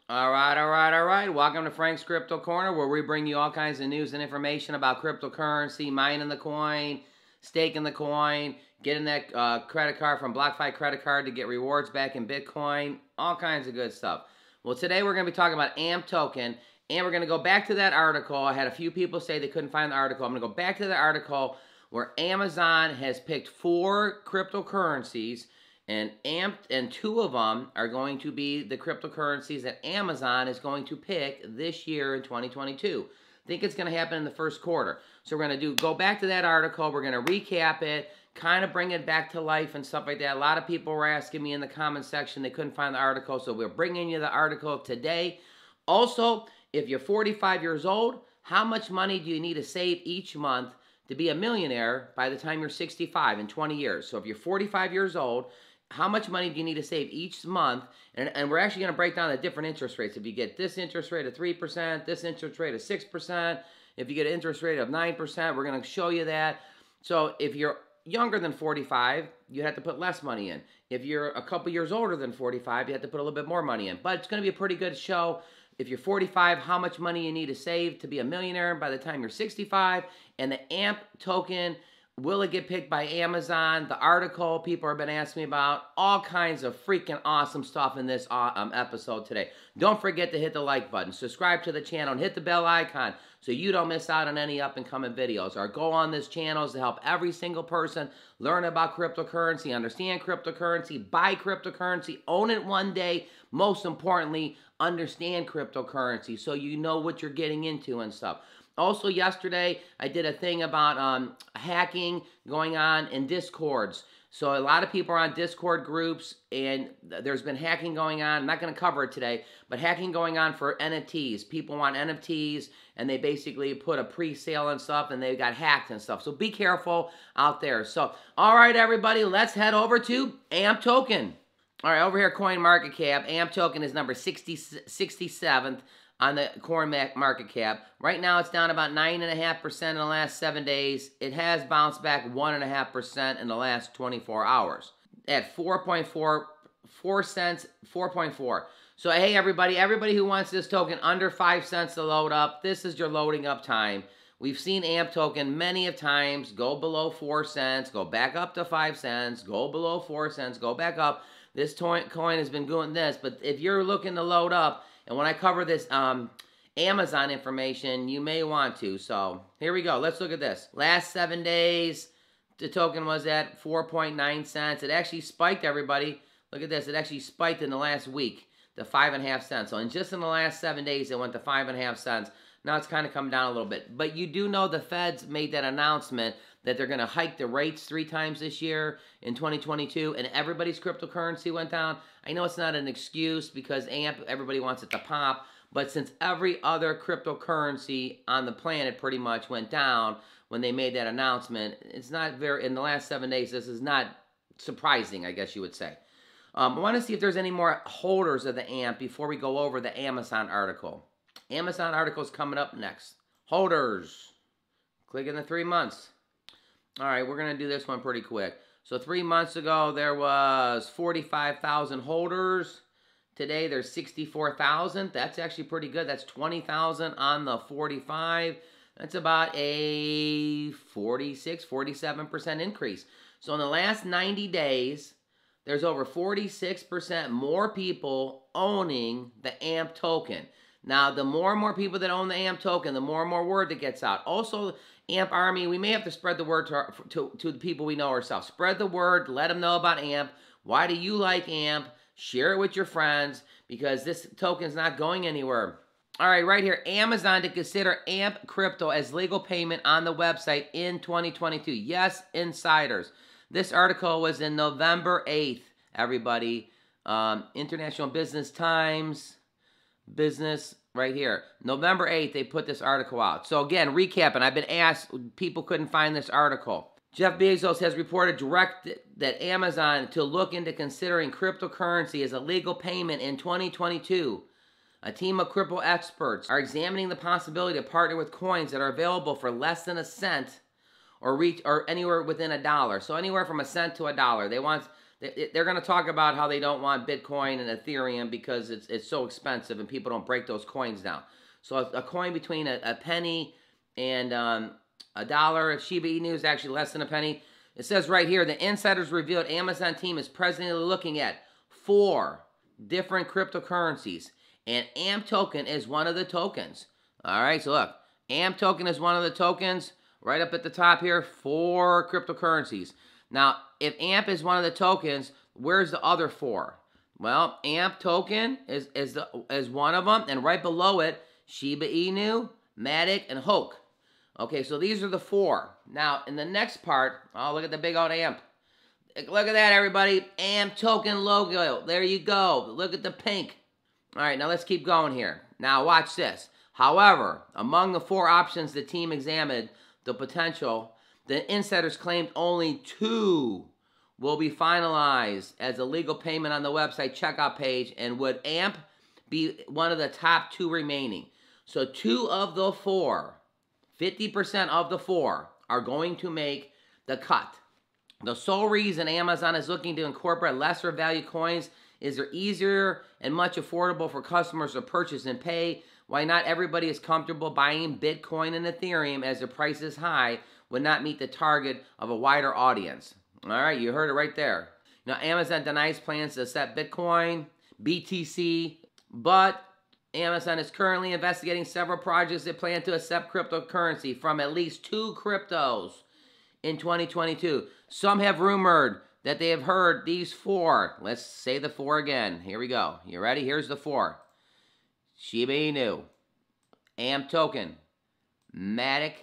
All right, all right, all right. Welcome to Frank's Crypto Corner, where we bring you all kinds of news and information about cryptocurrency, mining the coin, staking the coin, getting that credit card from BlockFi credit card to get rewards back in Bitcoin, all kinds of good stuff. Well, today we're going to be talking about AMP token, and we're going to go back to that article. I had a few people say they couldn't find the article. I'm going to go back to the article where Amazon has picked 4 cryptocurrencies, and AMP, and 2 of them are going to be the cryptocurrencies that Amazon is going to pick this year in 2022. I think it's going to happen in the first quarter. So we're going to go back to that article. We're going to recap it, kind of bring it back to life and stuff like that. A lot of people were asking me in the comment section they couldn't find the article, so we're bringing you the article today. Also, if you're 45 years old, how much money do you need to save each month to be a millionaire by the time you're 65 in 20 years? So if you're 45 years old, how much money do you need to save each month? And we're actually going to break down the different interest rates. If you get this interest rate of 3%, this interest rate of 6%, if you get an interest rate of 9%, we're going to show you that. So if you're younger than 45, you have to put less money in. If you're a couple years older than 45, you have to put a little bit more money in. But it's going to be a pretty good show. If you're 45, how much money you need to save to be a millionaire by the time you're 65, and the AMP token. Will it get picked by Amazon? The article people have been asking me about. All kinds of freaking awesome stuff in this episode today. Don't forget to hit the like button. Subscribe to the channel and hit the bell icon so you don't miss out on any up-and-coming videos. Our goal on this channel is to help every single person learn about cryptocurrency, understand cryptocurrency, buy cryptocurrency, own it one day. Most importantly, understand cryptocurrency so you know what you're getting into and stuff. Also, yesterday, I did a thing about hacking going on in Discords. So a lot of people are on Discord groups, and there's been hacking going on. I'm not going to cover it today, but hacking going on for NFTs. People want NFTs, and they basically put a pre-sale and stuff, and they got hacked and stuff. So be careful out there. So, all right, everybody, let's head over to AMP token. All right, over here, Coin Market Cap. AMP token is number 67th. On the coin market cap. Right now, it's down about 9.5% in the last 7 days. It has bounced back 1.5% in the last 24 hours at 4.4 cents, 4.4. So, hey, everybody who wants this token under 5 cents to load up, this is your loading up time. We've seen AMP token many of times go below 4 cents, go back up to 5 cents, go below 4 cents, go back up. This coin has been doing this, but if you're looking to load up, and when I cover this Amazon information, you may want to. So here we go. Let's look at this. Last 7 days, the token was at 4.9 cents. It actually spiked, everybody. Look at this. It actually spiked in the last week to 5.5 cents. So just in the last 7 days, it went to 5.5 cents. Now it's kind of come down a little bit. But you do know the Feds made that announcement that they're going to hike the rates 3 times this year in 2022, and everybody's cryptocurrency went down. I know it's not an excuse because AMP, everybody wants it to pop, but since every other cryptocurrency on the planet pretty much went down when they made that announcement, it's not very, in the last 7 days, this is not surprising, I guess you would say. I want to see if there's any more holders of the AMP before we go over the Amazon article. Amazon article is coming up next. Holders. Click in the 3 months. All right, we're going to do this one pretty quick. So 3 months ago, there was 45,000 holders. Today, there's 64,000. That's actually pretty good. That's 20,000 on the 45. That's about a 47% increase. So in the last 90 days, there's over 46% more people owning the AMP token. Now, the more and more people that own the AMP token, the more and more word that gets out. Also, AMP Army, we may have to spread the word to the people we know ourselves. Spread the word. Let them know about AMP. Why do you like AMP? Share it with your friends because this token's not going anywhere. All right, right here, Amazon to consider AMP crypto as legal payment on the website in 2022. Yes, insiders. This article was in November 8th, everybody. International Business Times, business right here. November 8th, they put this article out. So again, recapping, I've been asked, people couldn't find this article. Jeff Bezos has reported that Amazon to look into considering cryptocurrency as a legal payment in 2022. A team of crypto experts are examining the possibility to partner with coins that are available for less than a cent or anywhere within $1. So anywhere from a cent to $1. They're going to talk about how they don't want Bitcoin and Ethereum because it's so expensive and people don't break those coins down. So a coin between a penny and a dollar, Shiba Inu is actually less than a penny. It says right here, the insiders revealed Amazon team is presently looking at 4 different cryptocurrencies, and AMP token is one of the tokens. All right, so look, AMP token is one of the tokens. Right up at the top here, 4 cryptocurrencies. Now, if AMP is one of the tokens, where's the other 4? Well, AMP token is one of them, and right below it, Shiba Inu, Matic, and Hulk. Okay, so these are the 4. Now, in the next part, oh, look at the big old AMP. Look at that, everybody. AMP token logo. There you go. Look at the pink. All right, now let's keep going here. Now, watch this. However, among the 4 options the team examined, the potential, the insiders claimed only 2 will be finalized as a legal payment on the website checkout page, and would AMP be one of the top 2 remaining. So 2 of the 4, 50% of the 4, are going to make the cut. The sole reason Amazon is looking to incorporate lesser value coins is they're easier and much affordable for customers to purchase and pay. Why not everybody is comfortable buying Bitcoin and Ethereum as the price is high would not meet the target of a wider audience. All right, you heard it right there. Now, Amazon denies plans to accept Bitcoin, BTC, but Amazon is currently investigating several projects that plan to accept cryptocurrency from at least 2 cryptos in 2022. Some have rumored that they have heard these 4. Let's say the 4 again. Here we go. You ready? Here's the 4. Shiba Inu, AMP token, Matic,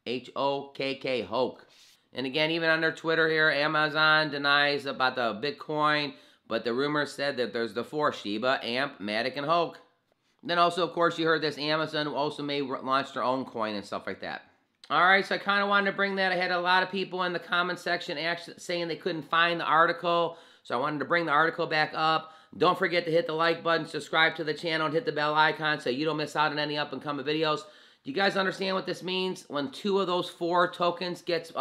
H-O-K-K, Hulk. And again, even on their Twitter here, Amazon denies about the Bitcoin, but the rumor said that there's the 4, Shiba, AMP, Matic, and Hulk. Then also, of course, you heard this, Amazon also may launch their own coin and stuff like that. All right, so I kind of wanted to bring that. I had a lot of people in the comment section actually saying they couldn't find the article, so I wanted to bring the article back up. Don't forget to hit the like button, subscribe to the channel, and hit the bell icon so you don't miss out on any up-and-coming videos. Do you guys understand what this means? When 2 of those 4 tokens gets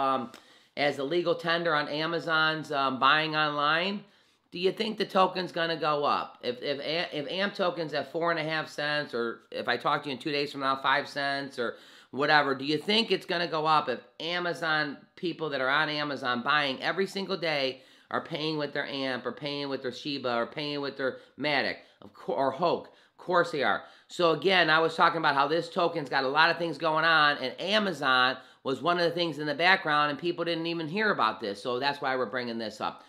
as a legal tender on Amazon's buying online, do you think the token's going to go up? If AMP token's at 4.5 cents, or if I talk to you in 2 days from now, 5 cents, or whatever, do you think it's going to go up if Amazon people that are on Amazon buying every single day are paying with their AMP, or paying with their Shiba, or paying with their Matic, or Hulk? Of course they are. So again, I was talking about how this token's got a lot of things going on, and Amazon was one of the things in the background, and people didn't even hear about this. So that's why we're bringing this up.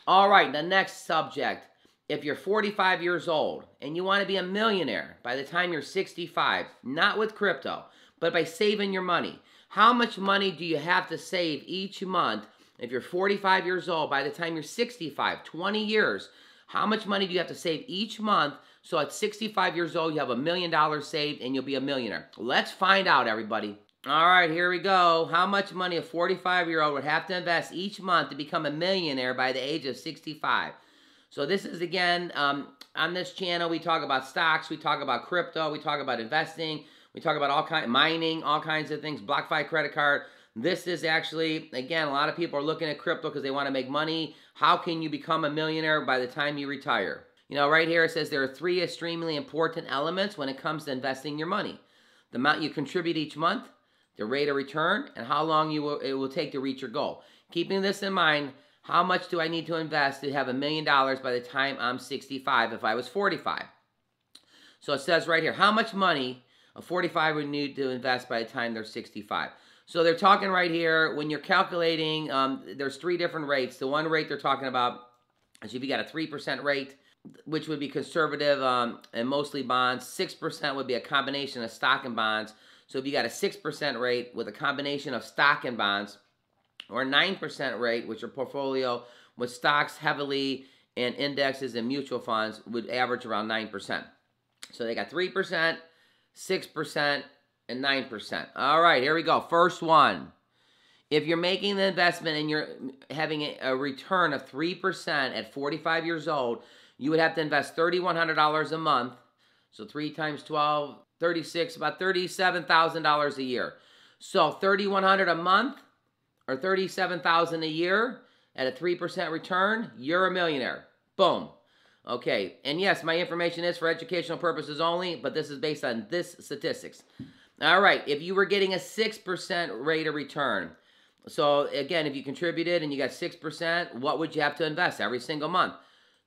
All right, the next subject. If you're 45 years old and you want to be a millionaire by the time you're 65, not with crypto, but by saving your money, how much money do you have to save each month if you're 45 years old by the time you're 65, 20 years? How much money do you have to save each month so at 65 years old you have $1 million saved and you'll be a millionaire? Let's find out, everybody. All right, here we go. How much money a 45-year-old would have to invest each month to become a millionaire by the age of 65? So this is, again, on this channel, we talk about stocks, we talk about crypto, we talk about investing, we talk about mining, all kinds of things, BlockFi credit card. This is actually, again, a lot of people are looking at crypto because they want to make money. How can you become a millionaire by the time you retire? You know, right here it says there are 3 extremely important elements when it comes to investing your money. The amount you contribute each month, the rate of return, and how long it will take to reach your goal. Keeping this in mind, how much do I need to invest to have $1 million by the time I'm 65 if I was 45? So it says right here, how much money a 45 would need to invest by the time they're 65. So they're talking right here, when you're calculating, there's 3 different rates. The one rate they're talking about is if you got a 3% rate, which would be conservative and mostly bonds. 6% would be a combination of stock and bonds. So if you got a 6% rate with a combination of stock and bonds, or a 9% rate, which your portfolio with stocks heavily and indexes and mutual funds would average around 9%. So they got 3%, 6%, and 9%. All right, here we go. First one. If you're making the investment and you're having a return of 3% at 45 years old, you would have to invest $3,100 a month. So 3 times 12, 36, about $37,000 a year. So $3,100 a month or $37,000 a year, at a 3% return, you're a millionaire. Boom. Okay, and yes, my information is for educational purposes only, but this is based on this statistics. All right, if you were getting a 6% rate of return, so again, if you contributed and you got 6%, what would you have to invest every single month?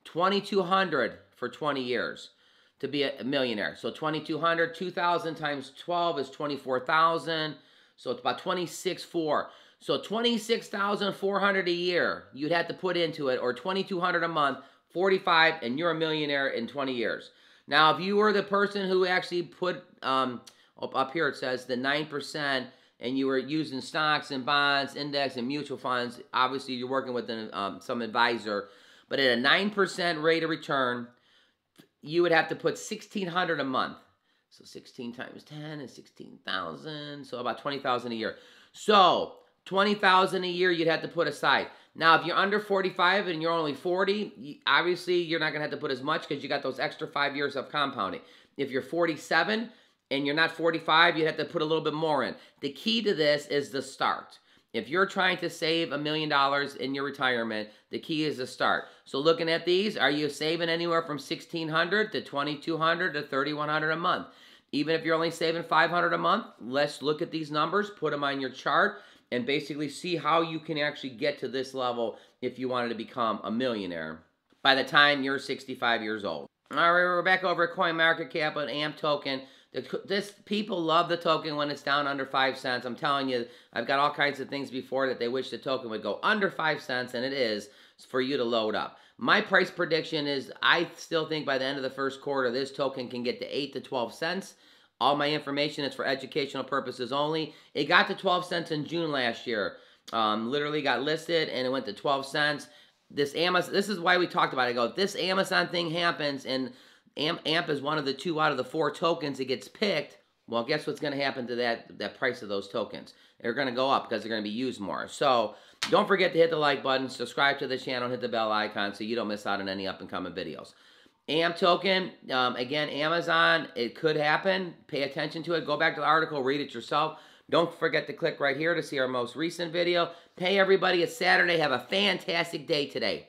$2,200 for 20 years to be a millionaire. So 2,200, 2,000 times 12 is 24,000. So it's about 26,400. So 26,400 a year you'd have to put into it, or 2,200 a month, 45, and you're a millionaire in 20 years. Now, if you were the person who actually put up here it says the 9%, and you were using stocks and bonds, index and mutual funds, obviously you're working with some advisor, but at a 9% rate of return, you would have to put $1,600 a month. So 16 times 10 is 16,000, so about 20,000 a year. So 20,000 a year you'd have to put aside. Now, if you're under 45 and you're only 40, obviously you're not going to have to put as much because you got those extra 5 years of compounding. If you're 47 and you're not 45, you'd have to put a little bit more in. The key to this is the start. If you're trying to save $1 million in your retirement, the key is the start. So looking at these, are you saving anywhere from $1,600 to $2,200 to $3,100 a month? Even if you're only saving $500 a month, let's look at these numbers, put them on your chart, and basically see how you can actually get to this level if you wanted to become a millionaire by the time you're 65 years old. All right, we're back over at CoinMarketCap and AMP token. People love the token when it's down under 5 cents. I'm telling you, I've got all kinds of things before that they wish the token would go under 5 cents, and it is for you to load up. My price prediction is I still think by the end of the first quarter, this token can get to 8 to 12 cents. All my information is for educational purposes only. It got to 12 cents in June last year. Literally got listed, and it went to 12 cents. This is why we talked about it. I go, if this Amazon thing happens, and AMP is one of the 2 out of the 4 tokens that gets picked, well, guess what's going to happen to that price of those tokens? They're going to go up because they're going to be used more. So don't forget to hit the like button, subscribe to the channel, hit the bell icon so you don't miss out on any up-and-coming videos. AMP token, again, Amazon, it could happen. Pay attention to it. Go back to the article, read it yourself. Don't forget to click right here to see our most recent video. Hey, everybody, it's Saturday. Have a fantastic day today.